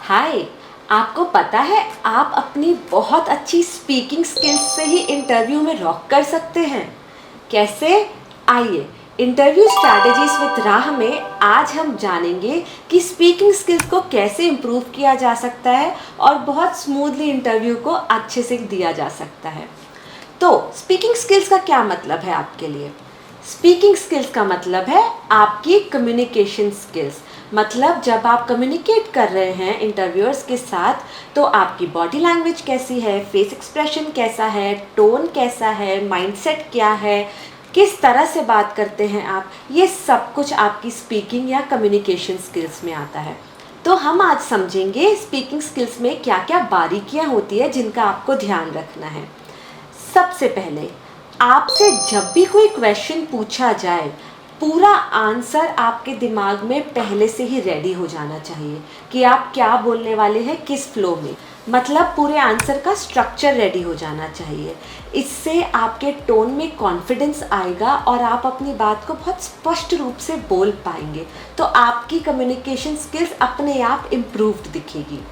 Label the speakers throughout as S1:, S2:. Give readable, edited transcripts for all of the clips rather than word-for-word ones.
S1: हाय, आपको पता है आप अपनी बहुत अच्छी स्पीकिंग स्किल्स से ही इंटरव्यू में रॉक कर सकते हैं। कैसे? आइए, इंटरव्यू स्ट्रैटेजीज विद राह में आज हम जानेंगे कि स्पीकिंग स्किल्स को कैसे इम्प्रूव किया जा सकता है और बहुत स्मूथली इंटरव्यू को अच्छे से दिया जा सकता है। तो स्पीकिंग स्किल्स का क्या मतलब है आपके लिए? स्पीकिंग स्किल्स का मतलब है आपकी कम्युनिकेशन स्किल्स। मतलब जब आप कम्युनिकेट कर रहे हैं इंटरव्यूअर्स के साथ, तो आपकी बॉडी लैंग्वेज कैसी है, फेस एक्सप्रेशन कैसा है, टोन कैसा है, माइंडसेट क्या है, किस तरह से बात करते हैं आप, ये सब कुछ आपकी स्पीकिंग या कम्युनिकेशन स्किल्स में आता है। तो हम आज समझेंगे स्पीकिंग स्किल्स में क्या क्या बारीकियां होती है जिनका आपको ध्यान रखना है। सबसे पहले, आपसे जब भी कोई क्वेश्चन पूछा जाए, पूरा आंसर आपके दिमाग में पहले से ही रेडी हो जाना चाहिए कि आप क्या बोलने वाले हैं, किस फ्लो में। मतलब पूरे आंसर का स्ट्रक्चर रेडी हो जाना चाहिए। इससे आपके टोन में कॉन्फिडेंस आएगा और आप अपनी बात को बहुत स्पष्ट रूप से बोल पाएंगे। तो आपकी कम्युनिकेशन स्किल्स अपने आप इम्प्रूव्ड दिखेगी।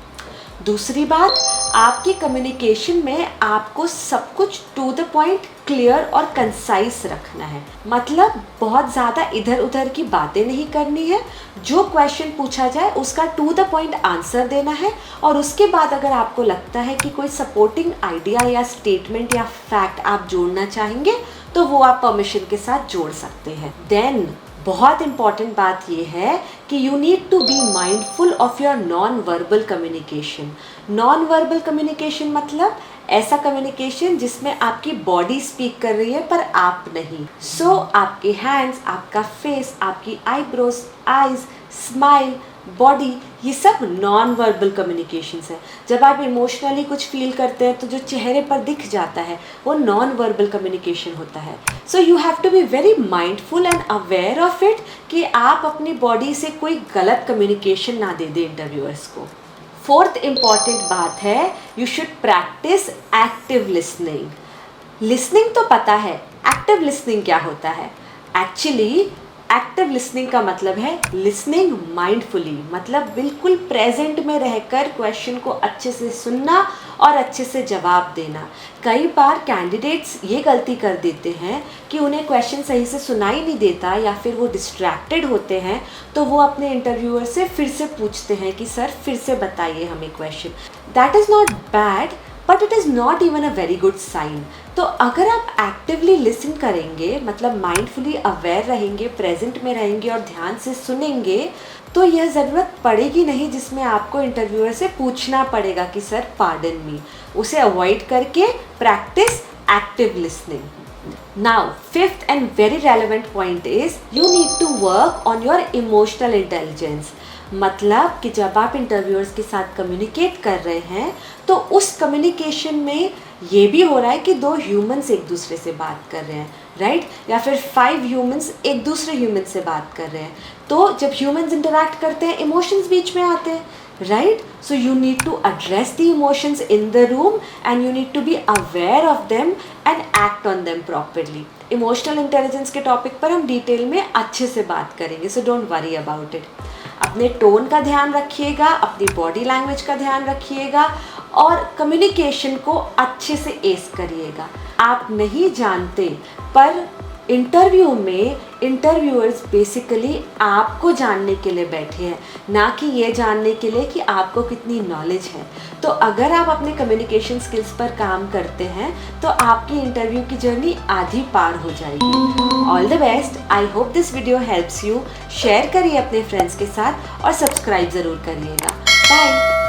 S1: दूसरी बात, आपकी कम्युनिकेशन में आपको सब कुछ टू द पॉइंट, क्लियर और कंसाइज रखना है। मतलब बहुत ज़्यादा इधर उधर की बातें नहीं करनी है। जो क्वेश्चन पूछा जाए उसका टू द पॉइंट आंसर देना है, और उसके बाद अगर आपको लगता है कि कोई सपोर्टिंग आइडिया या स्टेटमेंट या फैक्ट आप जोड़ना चाहेंगे तो वो आप परमिशन के साथ जोड़ सकते हैं। देन बहुत इंपॉर्टेंट बात यह है कि you need to be mindful of your non verbal communication. Non verbal communication मतलब ऐसा कम्युनिकेशन जिसमें आपकी बॉडी स्पीक कर रही है पर आप नहीं। सो आपके हैंड्स, आपका फेस, आपकी आईब्रोज, आईज, स्माइल, बॉडी, ये सब नॉन वर्बल कम्युनिकेशंस है। जब आप इमोशनली कुछ फील करते हैं तो जो चेहरे पर दिख जाता है वो नॉन वर्बल कम्युनिकेशन होता है। So you have to be very mindful and aware of it कि आप अपनी बॉडी से कोई गलत कम्युनिकेशन ना दे दें इंटरव्यूअर्स को। फोर्थ इम्पॉर्टेंट बात है, you should practice active listening. Listening तो पता है, एक्टिव लिसनिंग क्या होता है? एक्चुअली एक्टिव लिसनिंग का मतलब है लिसनिंग माइंडफुली, मतलब बिल्कुल प्रेजेंट में रहकर क्वेश्चन को अच्छे से सुनना और अच्छे से जवाब देना। कई बार कैंडिडेट्स ये गलती कर देते हैं कि उन्हें क्वेश्चन सही से सुनाई नहीं देता या फिर वो डिस्ट्रैक्टेड होते हैं, तो वो अपने इंटरव्यूअर से फिर से पूछते हैं कि सर फिर से बताइए हमें question. That is not bad, but it is not even a very good sign. तो अगर आप एक्टिवली लिसन करेंगे, मतलब माइंडफुली अवेयर रहेंगे, प्रेजेंट में रहेंगे और ध्यान से सुनेंगे, तो यह ज़रूरत पड़ेगी नहीं जिसमें आपको इंटरव्यूअर से पूछना पड़ेगा कि सर पार्डन मी। उसे अवॉइड करके practice active listening. Now fifth and very relevant point is you need to work on your emotional intelligence. मतलब कि जब आप इंटरव्यूअर्स के साथ कम्युनिकेट कर रहे हैं तो उस कम्युनिकेशन में ये भी हो रहा है कि दो ह्यूमंस एक दूसरे से बात कर रहे हैं, राइट? या फिर 5 ह्यूमंस एक दूसरे ह्यूमन से बात कर रहे हैं। तो जब ह्यूमंस इंटरैक्ट करते हैं इमोशंस बीच में आते हैं, right? So you need to address the emotions in the room and you need to be aware of them and act on them properly. Emotional intelligence के टॉपिक पर हम डिटेल में अच्छे से बात करेंगे, so don't worry about it. अपने tone का ध्यान रखिएगा, अपनी बॉडी लैंग्वेज का ध्यान रखिएगा और कम्युनिकेशन को अच्छे से एस करिएगा। आप नहीं जानते, पर इंटरव्यू में इंटरव्यूअर्स बेसिकली आपको जानने के लिए बैठे हैं, ना कि ये जानने के लिए कि आपको कितनी नॉलेज है। तो अगर आप अपने कम्युनिकेशन स्किल्स पर काम करते हैं तो आपकी इंटरव्यू की जर्नी आधी पार हो जाएगी। All the best. I hope this video helps you. Share करिए अपने फ्रेंड्स के साथ और सब्सक्राइब ज़रूर करिएगा। बाय।